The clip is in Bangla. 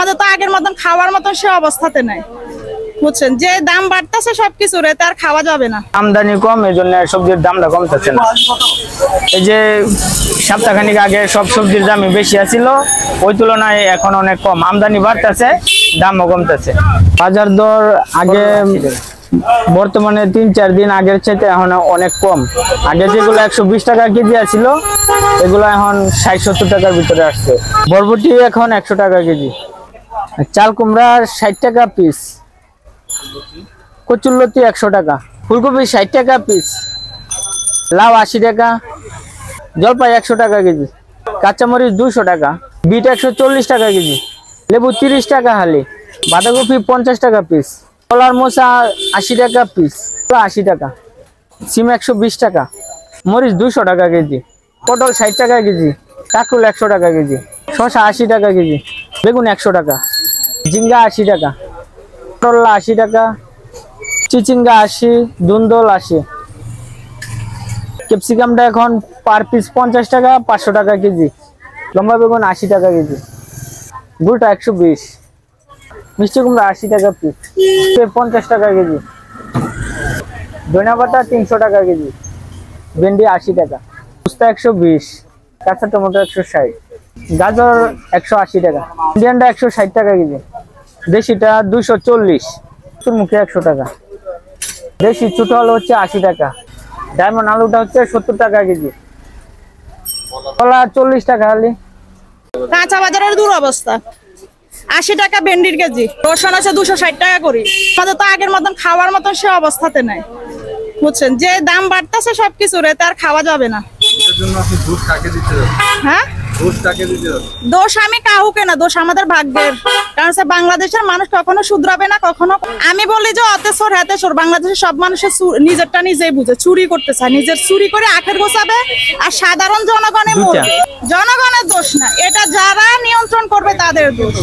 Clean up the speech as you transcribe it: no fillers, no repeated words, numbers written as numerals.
আমাদের তো আগের মতন খাওয়ার মতন সে অবস্থাতে নাই, বুঝছেন। যে দাম বাড়তেছে সবকিছুর, এতে আর খাওয়া যাবে না। আমদানি কম, এই জন্য সবজির দামটা কমতেছে না। এই যে সপ্তাহখানিক আগে সব সবজির দামই বেশি আছিল, ওই তুলনায় এখন অনেক কম। আমদানি বাড়তেছে, দামও কমতেছে। বাজার দর আগে বর্তমানে 3-4 দিন আগের চাইতে এখন অনেক কম। আগে যেগুলো 120 টাকা কেজি আছিল, এগুলো এখন 60-70 টাকার ভিতরে আসছে। বরবটি এখন 100 টাকা কেজি। চাল কুমড়া 60 টাকা পিস, কচুরলতি 100 টাকা, ফুলকপি 60 টাকা পিস, লাউ 80 টাকা, জলপাই 100 টাকা কেজি, কাঁচামরিচ 200 টাকা, বিট 140 টাকা কেজি, লেবু 30 টাকা হালি, বাঁধাকপি 50 টাকা পিস, কলার মোচা 80 টাকা পিস, 80 টাকা, সিম 120 টাকা, মরিচ 200 টাকা কেজি, পটল 60 টাকা কেজি, কাঁকরোল 100 টাকা কেজি, শসা 80 টাকা কেজি, বেগুন 100 টাকা, ঝিঙ্গা 80 টাকা, করলা 80 টাকা, চিচিঙ্গা 80, ধুন্দল 80। ক্যাপসিকামটা এখন পার পিস 50 টাকা, 500 টাকা কেজি। লম্বা বেগুন 80 টাকা কেজি, গুড়টা 120, মিষ্টি কুমড়া 80 টাকা পিস, 50 টাকা কেজি, ধনিয়া পাতা 300 টাকা কেজি, ভেন্ডি 80 টাকা, উস্তা 120, কাঁচা টমেটো 160, গাজর 180 টাকা, ইন্ডিয়ানটা 160 টাকা কেজি, দেশিটা 240, সূর্যমুখী 100 টাকা, দেশি ছোট আলু হচ্ছে 80 টাকা, ডায়মন্ড আলুটা হচ্ছে 70 টাকা কেজি, কলা 40 টাকা হালি। কাঁচা বাজারের দুরবস্থা, 80 টাকা ভেন্ডির কেজি, রসুন আছে 260 টাকা করি। আমাদের তো আগের মতন খাওয়ার মতন সে অবস্থাতে নাই, বুঝছেন। যে দাম বাড়তেছে সবকিছুর, এতে আর খাওয়া যাবে না। হ্যাঁ, দোষ আমি কাউকে না, দোষ আমাদের ভাগ্যের। কারণ বাংলাদেশের মানুষ কখনো শুধরাবে না, কখনো। আমি বলি যে অতে সর হাতে সর, বাংলাদেশের সব মানুষের নিজেরটা নিজেই বুঝে, চুরি করতে চায়, নিজের চুরি করে আখের গোছাবে, আর সাধারণ জনগণে মরবে। জনগণের দোষ না এটা, যারা নিয়ন্ত্রণ করবে তাদের দোষ।